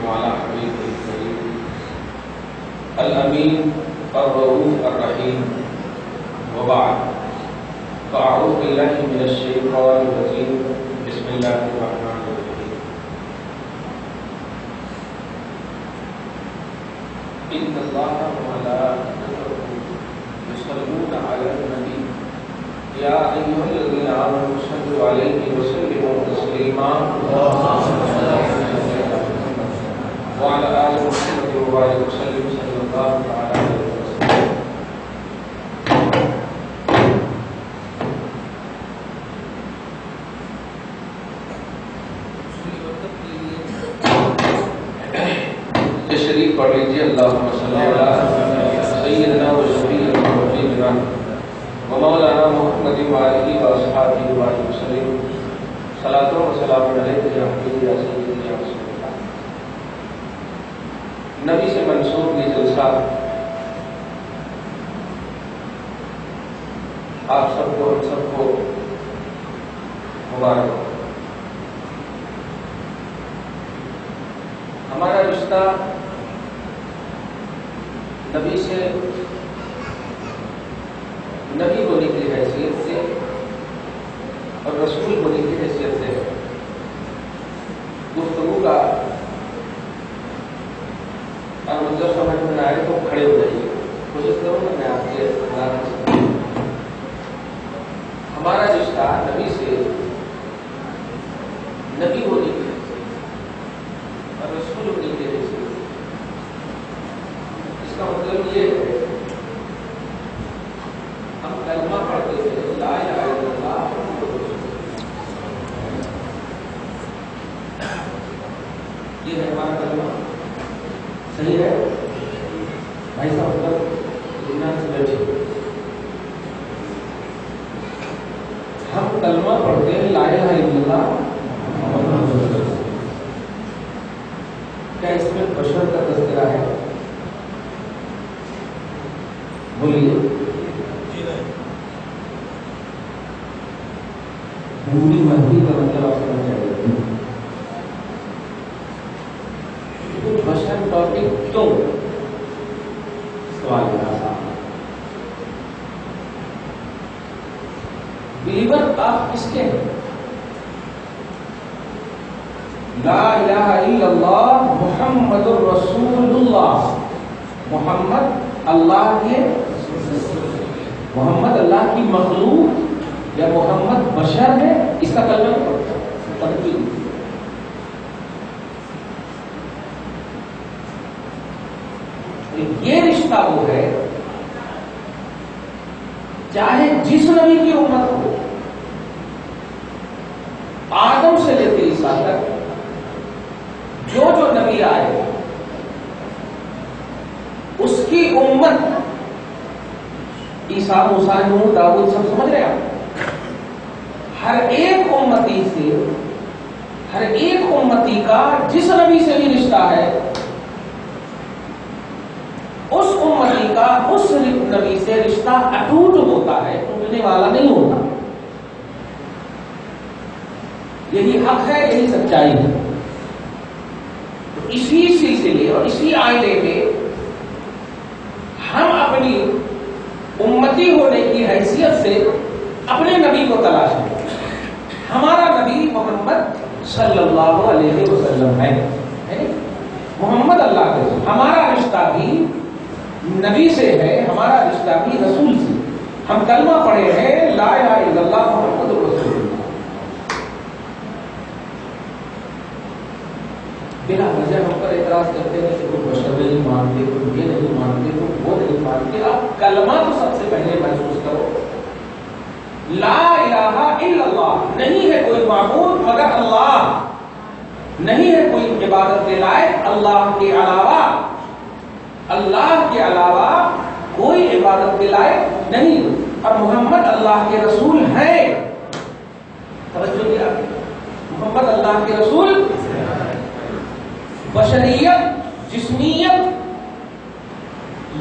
وعلى حبيبه الكريم الأمين الرؤوف الرحيم وبعد فأعوذ بالله من الشيطان الرجيم بسم الله الرحمن الرحيم إن الله وملائكته يصلون على النبي يا أيها الذين آمنوا صلوا عليه وسلموا تسليما وعلى آل محمد وبارك وسلم صلى الله عليه وسلم. تشریف پڑھ لیجیے. اللہم صلی علی سیدنا و شفیعنا و حبیبنا ومولانا محمد وآلہ وأصحابہ وبارک وسلم. صلاۃ و سلام علیک یا حبیبی یا سیدی یا رسول اللہ. نبی سے منسوب یہ جلسہ آپ سب کو ہم سب کو مبارک ہو. ہمارا رشتہ نبی سے نبی ہونے کی حیثیت سے اور رسول ہونے کی حیثیت سے گفتگو کا اور جب سمجھ میں آئے تو کھڑے ہو جائیے. کوشش کروں گا میں آپ کے ہمارا رشتہ نبی سے نبی ہونے کی اور رسول ہونے کی حیثیت. اس کا مطلب یہ ہے ہم کلمہ پڑھتے ہیں لا الہ الا اللہ محمد رسول اللہ. یہ ہے ہمارا کلمہ. صحیح ہے بھائی صاحب؟ مطلب اطمینان سے بیٹھے. ہم کلمہ پڑھتے ہیں لا الہ الا اللہ محمد رسول اللہ. کیا اس میں بشر کا تذکرہ ہے؟ بولیے. پوری مرضی کا مطلب آپ سمجھ جائیے. بشر ٹاپک کیوں؟ سوال آسان. بلیور آپ کس کے ہیں؟ لا الہ الا اللہ محمد الرسول اللہ. محمد اللہ کے محمد اللہ کی مخلوق یا محمد بشر ہے. اس کا کلمہ تنقید. یہ رشتہ وہ ہے چاہے جس نبی کی امت ہو, آدم سے لے کے عیسیٰ تک جو نبی آئے اس کی امت عیسیٰ موسیٰ نوح داؤد سب سمجھ رہے آپ. ہر ایک امتی سے ہر ایک امتی کا جس نبی سے بھی رشتہ ہے اس امتی کا اس نبی سے رشتہ اٹوٹ ہوتا ہے, ٹوٹنے والا نہیں ہوتا. یہی حق ہے, یہی سچائی ہے. اسی سلسلے اور اسی آئینے میں ہم اپنی امتی ہونے کی حیثیت سے اپنے نبی کو تلاش کریں. ہمارا نبی محمد صلی اللہ علیہ وسلم ہے. محمد اللہ کے رسول. ہمارا رشتہ بھی نبی سے ہے, ہمارا رشتہ بھی رسول سے. ہم کلمہ پڑھے ہیں لا الہ الا اللہ محمد رسول اللہ. بلا وجہ ہم پر اعتراض کرتے ہیں کہ کوئی بشر نہیں مانتے, کوئی یہ نہیں مانتے, کوئی وہ نہیں مانتے. آپ کلمہ تو سب سے پہلے محسوس کرو. لا الہ الا اللہ, نہیں ہے کوئی معبود مگر اللہ, نہیں ہے کوئی عبادت کے لائق اللہ کے علاوہ. اللہ کے علاوہ کوئی عبادت کے لائق نہیں. اور محمد اللہ کے رسول ہیں. توجہ دیا, محمد اللہ کے رسول. بشریت, جسمیت,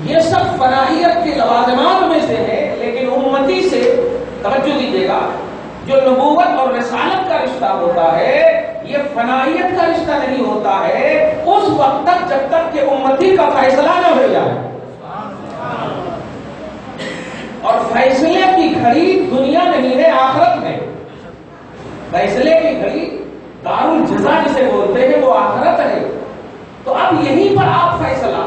یہ سب فنائیت کے لوازمات میں سے ہے. لیکن امتی سے توجہ دیجیے گا, جو نبوت اور رسالت کا رشتہ ہوتا ہے یہ فنائیت کا رشتہ نہیں ہوتا ہے. اس وقت تک جب تک کہ امتی کا فیصلہ نہ ہو جائے. اور فیصلے کی گھڑی دنیا نہیں ہے، آخرت ہے. فیصلے کی گھڑی دارالجزا جسے بولتے ہیں وہ آخرت ہے. تو اب یہیں پر آپ فیصلہ،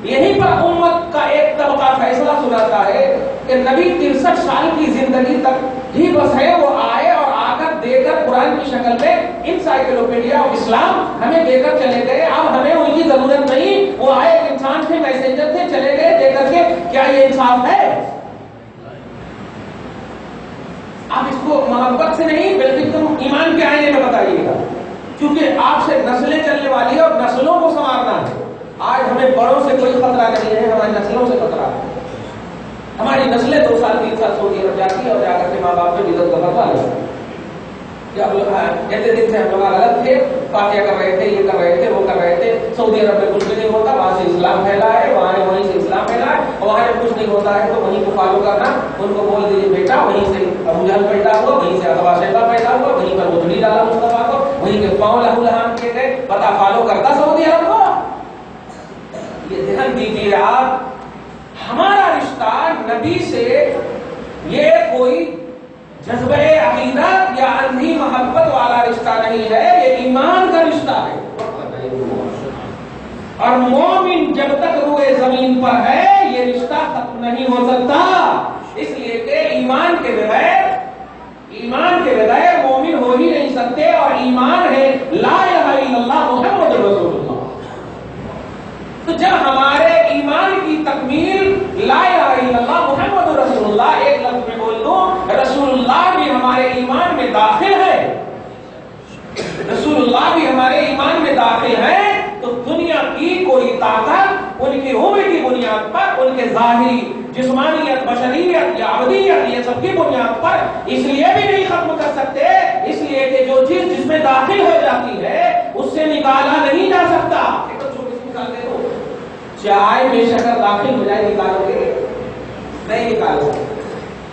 یہیں پر امت کا ایک طبقہ فیصلہ سناتا ہے کہ نبی 63 سال کی زندگی تک ہی بس ہے، وہ آئے اور آ کر دے کر قرآن کی شکل میں انسائکلوپیڈیا آف اسلام ہمیں دے کر چلے گئے. اب ہمیں ان کی ضرورت نہیں، وہ آئے ایک انسان تھے، میسنجر تھے، چلے گئے دے کر کے. کیا یہ انصاف ہے؟ آپ اس کو محبت سے نہیں بلکہ تم ایمان کے آئینے میں بتائیے گا، کیونکہ آپ سے نسلیں چلنے والی ہے اور نسلوں کو سنوارنا ہے. آج ہمیں بڑوں سے کوئی خطرہ نہیں ہے، ہماری نسلوں سے خطرہ ہے. ہماری نسلیں 2 سال 3 سال سعودی عرب جاتی ہے اور جا کر کے ماں باپ میں عزت کا فتوا لیتے ہیں. جتنے دن سے ہم لوگ الگ تھے، فاتحہ کر رہے تھے، یہ کر رہے تھے، وہ کر رہے تھے. سعودی عرب میں کچھ بھی نہیں ہوتا، وہاں سے اسلام پھیلا ہے، وہیں سے اسلام پھیلا ہے. اور وہاں جب کچھ نہیں ہوتا ہے تو وہیں کو فالو کرنا. ان کو بول دیجیے بیٹا، وہیں سے ابو جہل پیدا ہوا، وہیں سے ابا شیبہ پیدا ہوا، وہیں پر گدڑی ڈالا مصطفیٰ کو، وہیں کے پاؤں لہو لہان کیے گئے. پتا فالو کرتا سعودی عرب کو؟ یہ ذہن دیجیے آپ. ہمارا رشتہ نبی سے یہ کوئی جذبہ عقیدت یا اندھی محبت والا رشتہ نہیں ہے، یہ ایمان کا رشتہ ہے. اور مومن جب تک روئے زمین پر ہے یہ رشتہ ختم نہیں ہو سکتا. اس لیے کہ ایمان کے بغیر مومن ہو ہی نہیں سکتے. اور ایمان ہے لا الہ الا اللہ محمد رسول اللہ. تو جب ہمارے ایمان کی تکمیل لا الہ الا اللہ محمد رسول اللہ، ایک لفظ میں بول دوں رسول اللہ بھی ہمارے ایمان میں داخل ہے، رسول اللہ بھی ہمارے ایمان میں داخل ہے، تو دنیا کی کوئی طاقت ان کی عمر کی بنیاد پر، ان کے ظاہری جسمانیت، بشریت یا ابدیت، یہ سب کی بنیاد پر اس لیے بھی نہیں ختم کر سکتے، اس لیے کہ جو چیز جس میں داخل ہو جاتی ہے اس سے نکالا نہیں جا سکتا. ایک تو چھوٹی سی مثال دے دو، چائے میں شکر داخل ہو جائے نکالو گے نہیں نکال سکتے.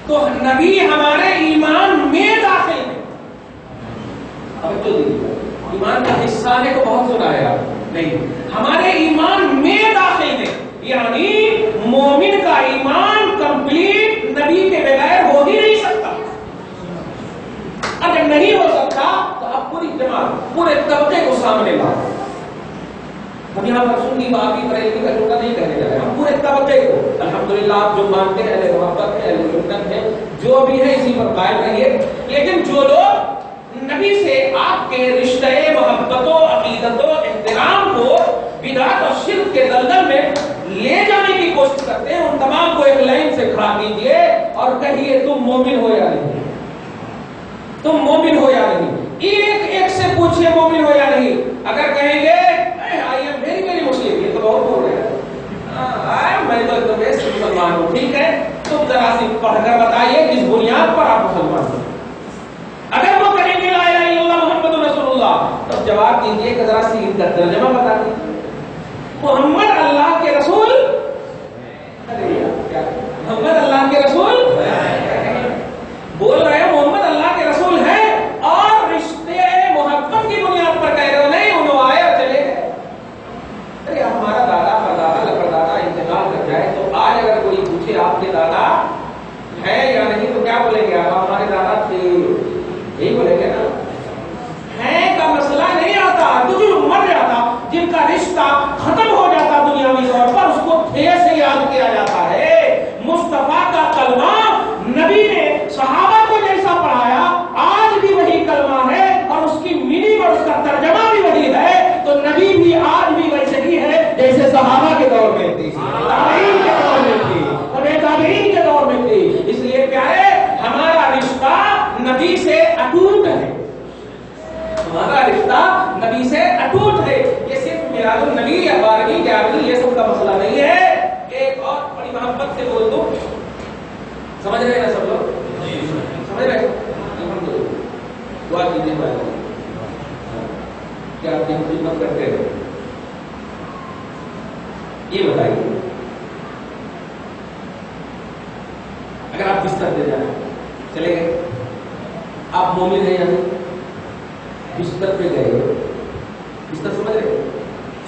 تو نبی ہمارے ایمان میں داخل ہے. اب تو ایمان کا حصہ ہے تو بہت سنا ہے آپ نہیں، ہمارے ایمان میں داخل ہے. یعنی مومن کا ایمان کمپلیٹ نبی کے بغیر ہو ہی نہیں سکتا. اگر نہیں ہو سکتا تو اب پوری جماعت، پورے طبقے کو سامنے لاؤ. ہم یہاں پر سنی باقی بریلوی کا جملہ نہیں کہنے جا رہے، ہم پورے طبقے کو الحمدللہ آپ جو مانتے ہیں اہل محبت ہے، اہل سنت ہے، جو بھی ہے اسی پر قائم رہیے. لیکن جو لوگ نبی سے آپ کے رشتے محبت و عقیدت و احترام کو بدعت اور شرک کے دلدل میں لے جانے کی کوشش کرتے ہیں، ان تمام کو ایک لائن سے کھڑا کیجیے اور کہیے تم مومن ہو یا نہیں، تم مومن ہو یا نہیں. ایک ایک سے پوچھئے مومن ہو یا نہیں. اگر کہیں گے آئی ایم ویری ویری مسلم، یہ تو بہت ہو رہا ہے، میں تو بیسٹ مسلمان ہوں. ٹھیک ہے، تم ذرا سی پڑھ کر بتائیے کس بنیاد پر آپ مسلمان ہیں. اگر وہ کہیں گے لا الہ الا اللہ محمد رسول اللہ، تو جواب دیجیے کہ ذرا سی ان کا ترجمہ بتا دیجیے. محمد اللہ کے رسول، محمد اللہ کے رسول بول رہے ہیں، محمد اللہ کے رسول ہے اور رشتے محبت کی بنیاد پر کہہ رہے ہو نہیں انہوں آئے اور چلے گئے. ارے ہمارا دادا پردادا لپردادا انتقال کر جائے تو آج اگر کوئی پوچھے آپ کے دادا ہے یا نہیں تو کیا بولیں گے؟ آپ ہمارے دادا تھے، یہی بولیں گے نا. ہے کا مسئلہ نہیں آتا. تو جو مر جاتا، جن کا رشتہ ختم ہو جاتا دنیاوی طور پر، اس کو تھے سے یاد کیا جاتا ہے. مصطفیٰ کا کلمہ نبی نے صحابہ کو جیسا پڑھایا آج بھی وہی کلمہ ہے اور اس کی میننگ اور اس کا ترجمہ بھی وہی ہے. تو نبی بھی آج بھی ویسے ہی ہے جیسے صحابہ کے دور میں تھی، تابعین کے دور میں تھی، تابعین کے دور میں تھی. اس لیے پیارے ہمارا رشتہ نبی سے اٹوٹ ہے، ہمارا رشتہ نبی سے اٹوٹ ہے. یہ صرف میلاد النبی یا 12ویں 11ویں یہ سب کا مسئلہ نہیں ہے. ایک اور بڑی محبت سے بول دو، سمجھ رہے ہیں نا سب لوگ؟ سمجھ رہے ہیں؟ الحمدللہ. دعا کیجیے بھائی کیا آپ کی خدمت کرتے ہیں. یہ بتائیے اگر آپ بستر دے جائیں چلے گئے، آپ مومن ہیں یا نہیں؟ بستر پہ گئے، بستر سمجھ رہے،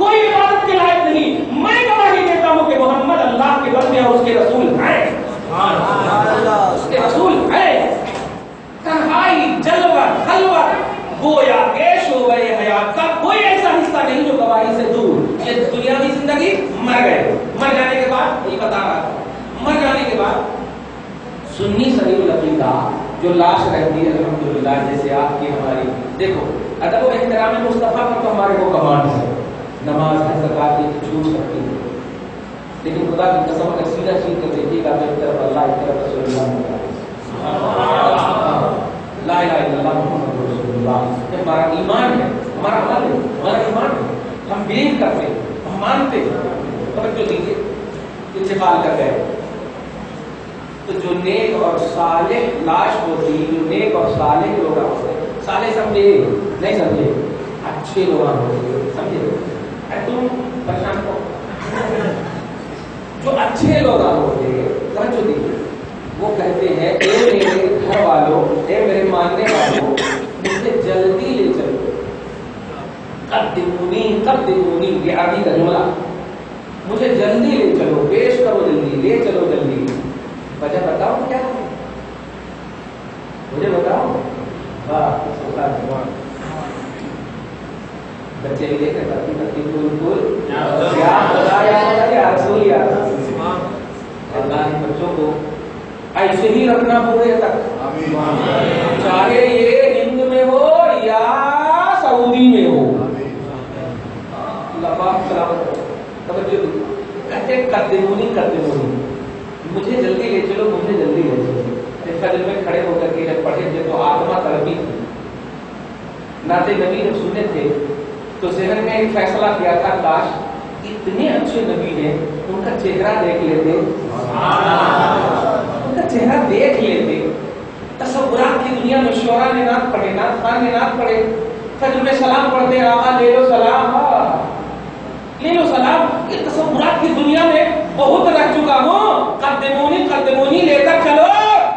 کوئی عبادت کے لائق نہیں. میں گواہی دیتا ہوں کہ محمد اللہ کے بندے اور اس کے رسول ہیں. اس کے رسول ہیں. تنہائی، جلوت، خلوت، گویا کہ شعبہ حیات کا کوئی ایسا حصہ نہیں جو گواہی سے دور. یہ دنیاوی زندگی مر گئے، مر جانے کے بعد یہ بتا رہا تھا، مر جانے کے بعد سنی صحیح العقیدہ جو لاش رہتی ہے الحمدللہ، جیسے آپ کی ہماری، دیکھو ادب و احترام مصطفیٰ پر تو ہمارے کو کمانڈ ہے، نماز ہے، زکات ہے، چھوٹ سکتی ہے، لیکن خدا کی قسم اگر سیدھا سیدھ کر دیکھیے گا تو ایک طرف اللہ، ایک طرف رسول اللہ، لا الہ الا اللہ محمد رسول اللہ. یہ ہمارا ایمان ہے، ہمارا عمل ہے، ہمارا ایمان ہے. ہم بلیو کرتے ہیں، ہم مانتے ہیں. توجہ دیجیے، انتقال کر گئے تو جو نیک اور صالح لاش ہوتی، جو نیک اور صالح لوگ ہوتے، صالح سمجھے نہیں سمجھے، اچھے لوگ ہوتے، سمجھے تم پریشان ہو. جو اچھے لوگ ہوتے، توجہ دیجیے، وہ کہتے ہیں اے میرے گھر والوں، اے میرے ماننے والوں، مجھے جلدی لے چلو. قدمونی قدمونی، یہ عربی کا جملہ، مجھے جلدی لے چلو، پیش کرو جلدی، لے چلو جلدی. وجہ بتاؤ کیا ہے، مجھے بتاؤ. بچے بھی دیکھ رہے کرتی کیا بتایا رسول یا اللہ نے بچوں کو ایسے ہی رکھنا پورے تک، چاہے یہ ہند میں ہو یا سعودی میں ہو. اللہ پاک سلامت ہو. توجہ کہتے قدمونی قدمونی، مجھے جلدی لے چلو، مجھے جلدی لے چلو. فجر میں کھڑے ہو کر کے جب پڑھے تھے تو آتما تڑپی تھی. نعت نبی جب سنے تھے تو ذہن میں ایک فیصلہ کیا تھا، کاش اتنے اچھے نبی ہیں، ان کا چہرہ دیکھ لیتے، ان کا چہرہ دیکھ لیتے. تصورات کی دنیا میں شعراء نے نعت پڑھے، نعت خان نے نعت پڑھے، فجر میں سلام پڑھتے، آقا لے لو سلام، لے لو سلام. یہ تصورات کی دنیا میں بہت رہ چکا ہوں. قدمونی قدمونی لے کر چلو،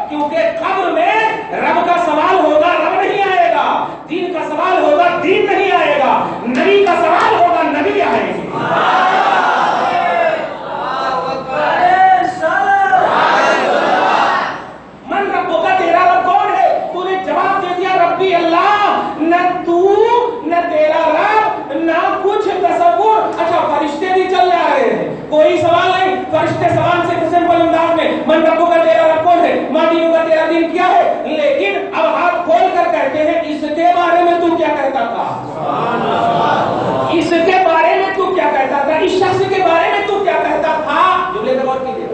کیونکہ قبر میں رب کا سوال ہوگا، رب نہیں آئے گا. دین کا سوال ہوگا، دین نہیں آئے گا. نبی کا سوال ہوگا، نبی آئے گا. من ربوں کا، تیرا رب کون ہے؟ تو نے جواب دے دیا ربی اللہ. نہ تو نہ تیرا رب نہ کچھ تصور. اچھا فرشتے بھی چل جا رہے ہیں، کوئی سوال نہیں. فرشتے سوال سے سمپل انداز میں من ربوں کا، تیرا رب کون ہے، ماں دینوں کا، تیرا دین کیا ہے. لیکن اب ہاتھ کھول کر کہتے ہیں اس کے بارے میں تو کیا کہتا تھا، اس کے بارے میں تو کیا کہتا تھا، اس شخص کے بارے میں تو کیا کہتا تھا. جملے کا غور کیجیے،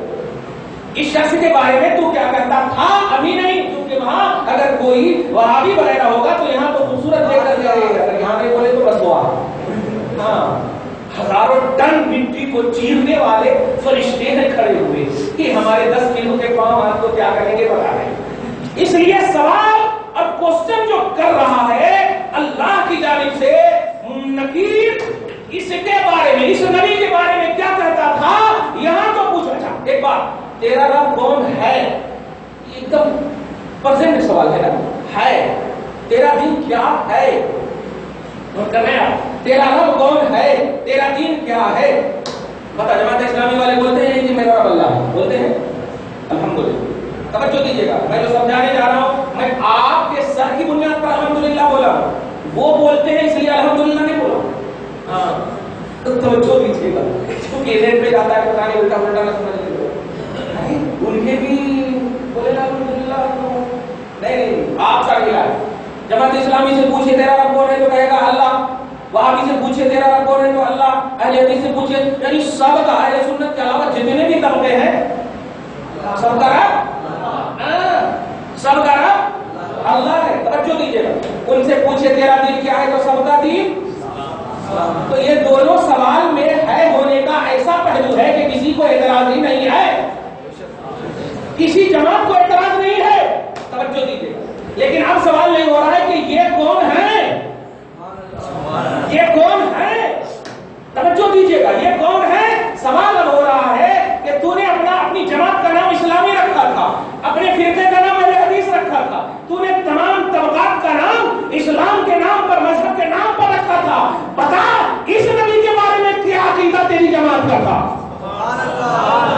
اس شخص کے بارے میں تو کیا کہتا تھا، ابھی نہیں. کیونکہ وہاں اگر کوئی وہابی وغیرہ ہوگا تو یہاں تو خوبصورت لے کر جائے گا، اگر یہاں نہیں بولے تو رسوا. ہاں، ہزاروں ٹن مٹی کو چیرنے والے فرشتے ہیں کھڑے ہوئے کہ ہمارے 10 کلو کے پاؤں آپ کو کیا کریں گے بتا رہے. اس لیے سوال اور کوسچن جو کر رہا ہے اللہ کی جانب سے نکیر، اس کے بارے میں، اس نبی کے بارے میں کیا کہتا تھا. یہاں تو پوچھا. اچھا ایک بات، تیرا رب کون ہے، ایک دم پرزینٹ سوال ہے نا. ہے تیرا دین کیا ہے، تیرا رب کون ہے، تیرا دین کیا ہے. بتا. جماعت اسلامی والے بولتے ہیں کہ میرا رب اللہ ہے، بولتے ہیں الحمدللہ. توجہ دیجیے گا، میں جو سمجھانے جا رہا ہوں میں آپ کے سر کی بنیاد پر الحمدللہ بولا ہوں. وہ بولتے ہیں اس لیے الحمدللہ نہیں بولا. ہاں توجہ دیجیے گا، کیونکہ ریٹ پہ جاتا ہے پتہ نہیں الٹا پلٹا نہ سمجھ لیجیے. ان کے بھی بولے الحمدللہ نہیں. آپ کا کیا ہے، جماعت اسلامی سے پوچھے تیرا رب کون ہے تو کہے گا اللہ. وہابی سے پوچھے تیرا رب کون ہے تو اللہ. اہل حدیث سے پوچھے، یعنی سب کا، اہل سنت کے علاوہ جتنے بھی طبقے ہیں سب کا رب، سب کا رب اللہ ہے. توجہ دیجیے گا، ان سے پوچھے تیرا دین کیا ہے تو سب کا دین. تو یہ دونوں سوال میں ہے ہونے کا ایسا پہلو ہے کہ کسی کو اعتراض ہی نہیں ہے، کسی جماعت کو اعتراض نہیں ہے. توجہ دیجیے گا. لیکن اب سوال نہیں ہو رہا ہے کہ یہ کون ہے، یہ کون ہے. توجہ دیجیے گا، یہ کون ہے. سوال اب ہو رہا ہے کہ تو نے اپنی جماعت کا نام اسلامی رکھا تھا، اپنے فرقے کا نام اہل حدیث رکھا تھا، تو نے تمام طبقات کا نام اسلام کے نام پر، مذہب کے نام پر رکھا تھا. بتا اس نبی کے بارے میں کا تھا؟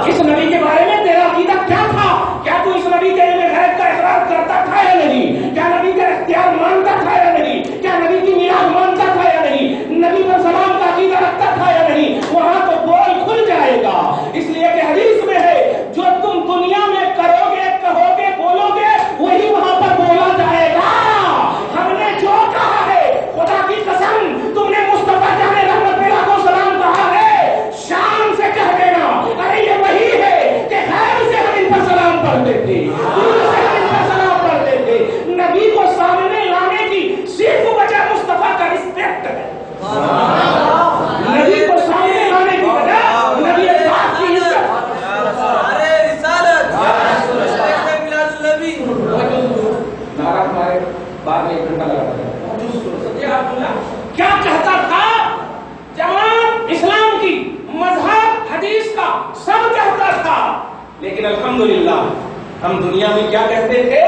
اس نبی کے بارے میں تیرا عقیدہ کیا تھا؟ کیا تو اس نبی کے علم غیب کا اقرار کرتا تھا یا نہیں؟ کیا نبی کا اختیار مانتا تھا یا نہیں؟ کیا نبی کی میراث مانتا تھا یا نہیں؟ نبی پر سلام کا عقیدہ رکھتا تھا یا نہیں؟ وہاں تو بول کھل جائے گا، اس لیے کہ حدیث میں ہے جو تم دنیا میں کرو گے، کہو گے، بولو گے، وہی وہاں پر بولا جائے گا۔ ہم نے جو کہا ہے، خدا کی قسم، تم نے مصطفیٰ جان رحمت اللہ کو سلام کہا ہے، شان سے کہہ دینا ارے یہ وہی ہے کہ خیر سے ہم ان پر سلام پڑھتے تھے، دور سے ہم ان پر سلام پڑھتے تھے۔ نبی کو سامنے لانے کی صرف وجہ مصطفیٰ کا رسپیکٹ ہے، نبی کو سامنے لانے کی وجہ نبی پاک کی عزت۔ نعرہ ہمارے بعد میں ایک گھنٹہ لگا تھا، کیا کہتا تھا؟ جماعت اسلام کی، مذہب، حدیث کا سب کہتا تھا، لیکن الحمدللہ ہم دنیا میں کیا کہتے تھے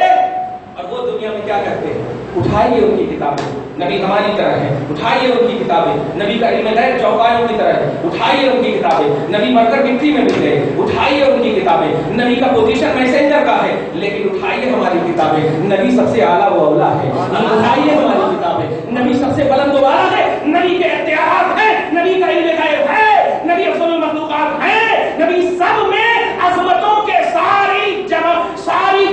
اور وہ دنیا میں کیا کہتے ہیں؟ اٹھائیے ان کی کتابیں، نبی ہماری طرح ہے، اٹھائیے ان کی کتابیں، نبی کا علم غیب چوپایوں کی طرح ہے، اٹھائیے ان کی کتابیں، نبی مر کر مٹی میں مل گئے، اٹھائیے ان کی کتابیں، نبی کا پوزیشن میسنجر کا ہے، لیکن اٹھائیے ہماری کتابیں، نبی سب سے اعلیٰ و اولا ہے، اٹھائیے ہماری کتابیں، نبی سب سے بلند و بالا ہے، نبی کے اختیارات ہیں، نبی کا علم غیب ہے، نبی افضل المخلوقات ہیں، نبی سب میں عظمتوں کے ساری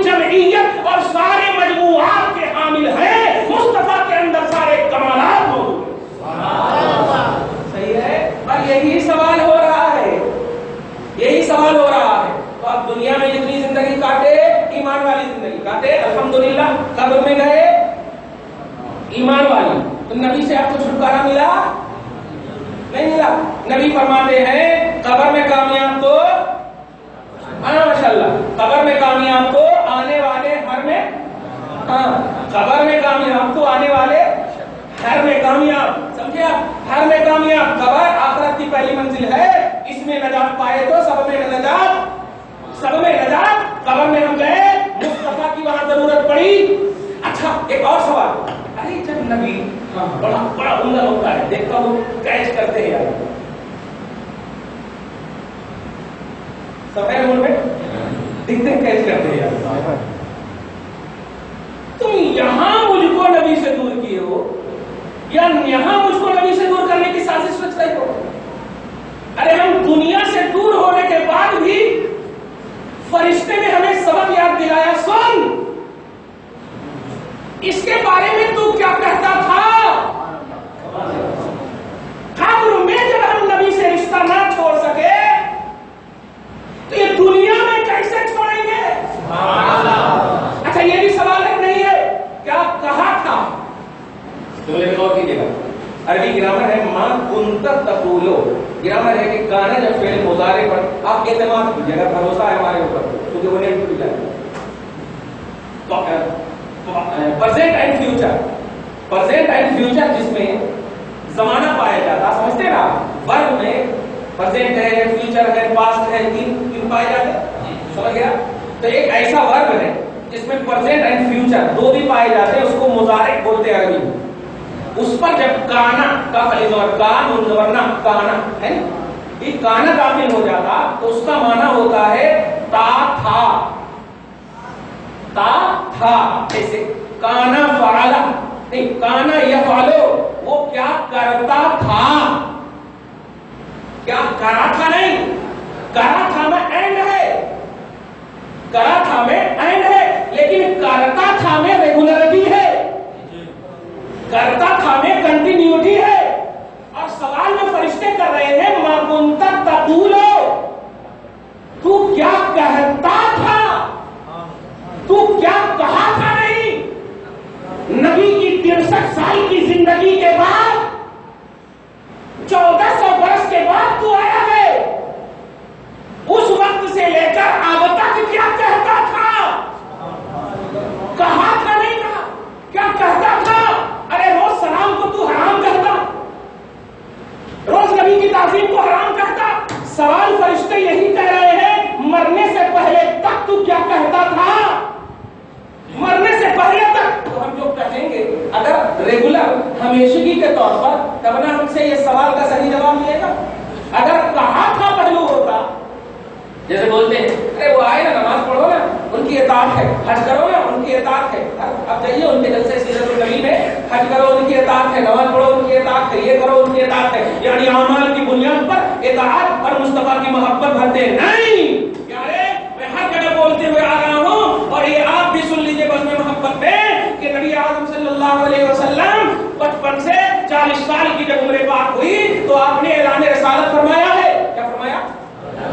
جمعیت اور سارے مجموعات کے حامل ہیں، مصطفیٰ کے اندر سارے کمالات موجود ہیں۔ صحیح ہے، اور یہی سوال ہو رہا ہے، یہی سوال ہو رہا ہے۔ تو آپ دنیا میں جتنی زندگی کاٹے، ایمان والی زندگی کاٹے، الحمدللہ قبر میں گئے ایمان والی، تو نبی سے آپ کو چھٹکارا ملا نہیں ملا؟ نبی فرماتے ہیں قبر میں کامیاب تو ماشاءاللہ، قبر میں کامیاب تو آنے والے ہر میں، قبر میں کامیاب تو آنے والے ہر میں کامیاب، سمجھے آپ؟ ہر میں کامیاب، قبر آخرت کی پہلی منزل ہے، اس میں نجات پائے تو سب میں نجات، سب میں نجات۔ قبر میں ہم گئے، مصطفیٰ کی وہاں ضرورت پڑی۔ اچھا ایک اور سوال، ارے جب نبی بڑا بڑا عمدہ ہوتا ہے، دیکھتا ہوں کیچ کرتے ہیں یار سفید ملک میں دکھتے کیچ کرتے ہیں یار، تم یہاں مجھ کو نبی سے دور کیے ہو یا یہاں مجھ کو نبی سے دور کرنے کی سازش رچ رہے ہو؟ ارے ہم دنیا سے دور ہونے کے بعد بھی فرشتے نے ہمیں سبق یاد دلایا، سن اس کے بارے میں تو کیا کہتا تھا؟ قبر میں جب ہم نبی سے رشتہ نہ چھوڑ سکے تو یہ دنیا میں کیسے چھوڑیں گے؟ اچھا یہ بھی سوال ہے نہیں ہے، کیا کہا تھا؟ غور کیجیے گا، عربی گرامر ہے ماں کنت تقولو، گرامر ہے کہ کانا جب فعل مضارع پر آپ اعتماد کیجیے، اگر بھروسہ ہے ہمارے اوپر کیونکہ وہ نہیں ٹوٹ جائے present and future, present and future جس میں زمانہ پایا جاتا، سمجھتے نا؟ ورب میں پرزینٹ ہے، فیوچر ہے، پاسٹ ہے، تین پائے جاتے، سمجھ گیا؟ تو ایک ایسا ورب ہے جس میں پرزینٹ اینڈ فیوچر دو بھی پائے جاتے ہیں، اس کو مضارع بولتے ہیں عربی میں۔ اس پر جب کانا کا ورنہ کانا ہے، یہ کانا داخل ہو جاتا تو اس کا معنی ہوتا ہے تا تھا، تا تھا، جیسے کانا فعلا نہیں، کانا یفعلو، وہ کیا کرتا تھا، کیا کرا تھا نہیں، کرا تھا میں اینڈ ہے، کرا تھا میں اینڈ ہے، لیکن کرتا تھا میں ریگولرٹی ہے، کرتا تھا میں کنٹینیوٹی ہے۔ اور سوال میں فرشتے کر رہے ہیں ما کنت تقولو، تو کیا کہتا تھا، تو کیا کہا تھا نہیں؟ نبی کی 63 سال کی زندگی کے بعد 1400 برس کے بعد تو آیا ہے، اس وقت سے لے کر اب تک کیا کہتا تھا؟ کہا تھا نہیں کہا؟ کیا کہتا تھا؟ ارے روز سلام کو تو حرام کہتا، روز نبی کی تعظیم کو حرام کہتا۔ سوال فرشتے یہی کہہ رہے ہیں مرنے سے پہلے تک تو کیا کہتا تھا؟ مرنے سے پہلے تک تو ہم جو کہیں گے اگر ریگولر ہمیشگی کے طور پر تب نہ ہم سے یہ سوال کا صحیح جواب ملے گا۔ اگر کہا تھا اطاعت ہے، حج کرو نا ان کی اطاعت ہے، اب جائیے ان کے جلسے سیرت النبی میں، حج کرو ان کی اطاعت ہے، نماز پڑھو ان کی اطاعت ہے، یہ کرو ان کی اطاعت ہے، یعنی اعمال کی بنیاد پر اطاعت اور مصطفیٰ کی محبت بھرتے نہیں. پیارے میں ہر جگہ بولتے ہوئے آ رہا ہوں اور یہ آپ بھی سن لیجیے بس میں محبت میں کہ نبی اعظم صلی اللہ علیہ وسلم 55 سے 40 سال کی جب عمر پاک ہوئی تو آپ نے اعلان رسالت فرمایا ہے. کیا فرمایا؟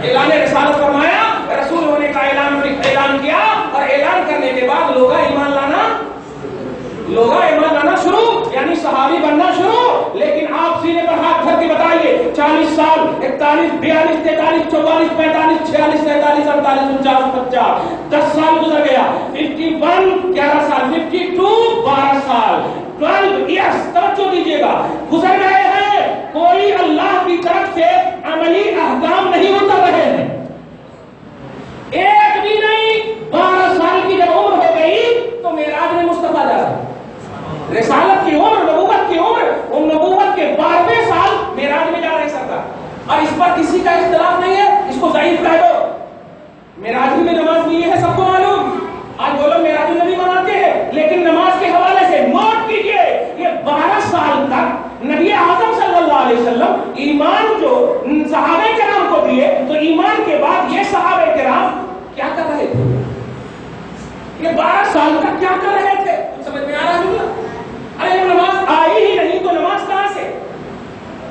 اعلان رسالت فرمایا، رسول ہونے کا اعلان کیا اور اعلان کرنے کے بعد لوگ ایمان لانا شروع، یعنی صحابی بننا شروع. لیکن آپ سینے پر ہاتھ دھر کے بتائیے 40 سال 41 42 43 44 45 46 47 48 49 50 10 سال گزر گیا. 51 11 سال 52 12 سال 12 ایئرس توجہ دیجیے گا گزر گئے ہیں. کوئی اللہ کی طرف سے عملی احکام نہیں اتر رہے ہیں، ایک بھی نہیں. 12 سال کی جب عمر ہو گئی تو معراج میں مصطفیٰ جا رہا ہے. رسالت کی عمر، نبوت کی عمر، ان نبوت کے 12ویں سال معراج میں جا رہے سرکار. اور اس پر کسی کا اختلاف نہیں ہے، اس کو ضعیف کہہ دو. معراج میں نماز نہیں ہے سب کو معلوم. آج وہ لوگ معراج النبی مناتے ہیں لیکن نماز کے حوالے سے نوٹ کیجئے یہ 12 سال تک نبی اعظم صلی اللہ علیہ وسلم ایمان جو صحابہ کرام کو دیے تو ایمان کے بعد یہ صحابہ کرام کیا کر رہے تھے؟ یہ 12 سال تک کیا کر رہے تھے؟ سمجھ میں آ رہا ہے؟ ارے نماز آئی ہی نہیں تو نماز کہاں سے؟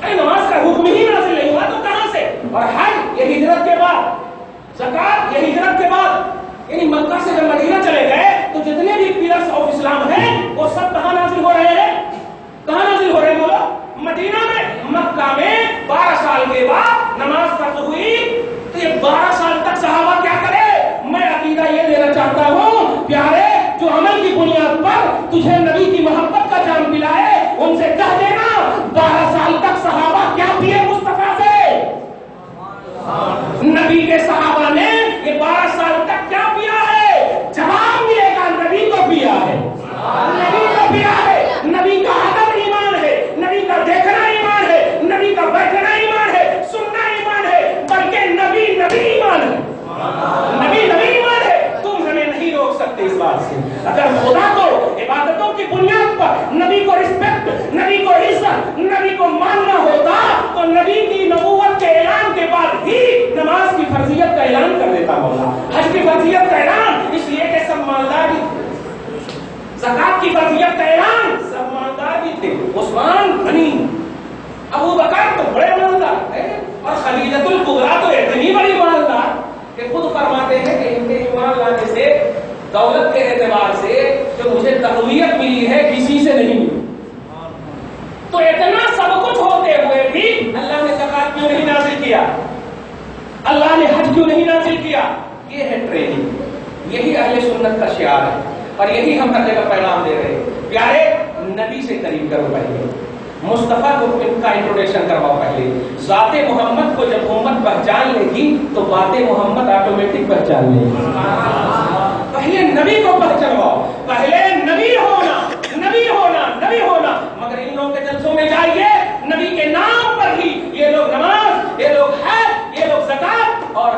ارے نماز کا حکم ہی نازل نہیں ہوا تو کہاں سے؟ اور حج یہ ہجرت کے بعد، زکات یہ ہجرت کے بعد، یعنی مکہ سے جب مدینہ چلے گئے تو جتنے بھی پیلرز آف اسلام ہیں وہ سب کہاں نازل ہو رہے ہیں؟ کہاں نازل ہو رہے ہیں بولو؟ مدینہ میں. مکہ میں 12 سال کے بعد نماز فرض ہوئی تو یہ 12 سال تک صحابہ کیا کرے؟ میں عقیدہ یہ دینا چاہتا ہوں پیارے، جو عمل کی بنیاد پر تجھے نبی کی محبت کا جام پلائے ان سے کہہ دینا 12 سال تک صحابہ کیا پیے مصطفیٰ سے؟ نبی کے صحابہ نے یہ 12 سال تک کیا پیا ہے؟ جواب ملے گا نبی کو پیا ہے، نبی کو پیا ہے. نبی کا ادب ایمان ہے، نبی کا دیکھنا ایمان ہے، نبی کا بیٹھنا ایمان ہے، سننا ایمان ہے، بلکہ نبی ایمان ہے، نبی ایمان ہے. تم ہمیں نہیں روک سکتے اس بات سے. اگر خدا کو عبادتوں کی بنیاد پر نبی کو رسپیکٹ، نبی کو عزت، نبی کو ماننا ہوتا تو نبی کی نبوت کے اعلان کے بعد ہی نماز کی فرضیت کا اعلان کر دیتا مولا. حج کی فرضیت کا اعلان اس لیے کہ سب مالدار ہی، زکات کی فرضیت کا اعلان سب مالدار بھی تھے. عثمان غنی، ابو بکر تو بڑے مالدار تھے اور خدیجہ الکبریٰ تو اتنی بڑی مالدار کہ خود فرماتے ہیں کہ ان کے ایمان لانے سے، دولت کے اعتبار سے جو مجھے تقویت ملی ہے کسی سے نہیں ملی. تو اتنا سب کچھ ہوتے ہوئے بھی اللہ نے زکات کیوں نہیں نازل کیا؟ اللہ نے حج کیوں نہیں نازل کیا؟ یہ ہے ٹریننگ. یہی اہل سنت کا شعار ہے اور یہی ہم ہر جگہ پیغام دے رہے ہیں. پیارے نبی سے قریب کرو پہلے، مصطفیٰ کو ان کا انٹروڈکشن کرواؤ پہلے. ذات محمد کو جب امت پہچان لے گی تو بات محمد آٹومیٹک پہچان لے گی. پہلے نبی کو پہچانواؤ، پہلے نبی ہونا، نبی ہونا، نبی ہونا. مگر ان لوگوں کے جلسوں میں جائیے نبی کے نام پر ہی یہ لوگ نماز، یہ لوگ حج، یہ لوگ زکات. اور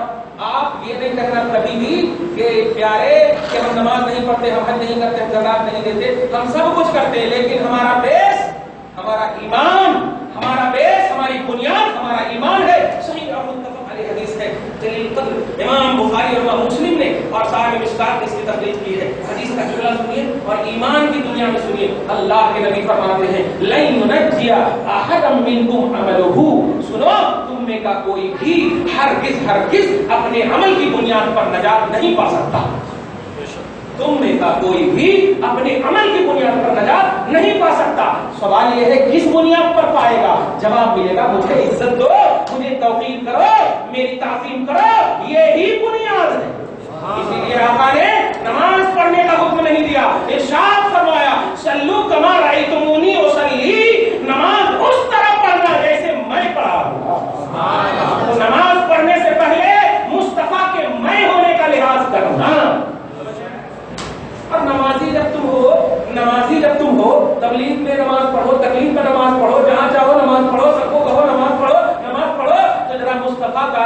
آپ یہ نہیں کہنا کبھی بھی کہ پیارے کہ ہم نماز نہیں پڑھتے، ہم حج نہیں کرتے، ہم زکات نہیں دیتے. ہم سب کچھ کرتے ہیں لیکن ہمارا بیس، ہمارا ایمان، ہمارا بیس، ہماری بنیاد ہمارا ایمان ہے. صحیح اور متفق علیہ حدیث ہے. جلیل قدر امام بخاری اور امام مسلم نے اور صاحب مشکات نے اس کی تخریج کی ہے. حدیث کا جملہ سنیے اور ایمان کی دنیا میں سنیے. اللہ کے نبی فرماتے ہیں لن ينجي احد منكم عمله. سنو تم میں کا کوئی بھی ہرگز اپنے عمل کی بنیاد پر نجات نہیں پا سکتا. تم میں کا کوئی بھی اپنے عمل کی بنیاد پر نجات نہیں پا سکتا. سوال یہ ہے کس بنیاد پر پائے گا؟ جواب ملے گا مجھے عزت دو، مجھے توقیر کرو، میری تعظیم کرو، یہی بنیاد ہے. اسی لیے آقا نے نماز پڑھنے کا حکم نہیں دیا. ارشاد فرمایا صلو کما رأیتمونی اصلی. نماز اس طرح پڑھنا جیسے میں پڑھا ہوں. نماز پڑھنے سے پہلے مصطفیٰ کے میں ہونے کا لحاظ کرنا. اور نمازی جب تم ہو تبلیغ میں نماز پڑھو، تکلیف میں نماز پڑھو، جہاں چاہو نماز پڑھو، سب کو کہو نماز پڑھو، نماز پڑھو. تو ذرا مصطفیٰ کا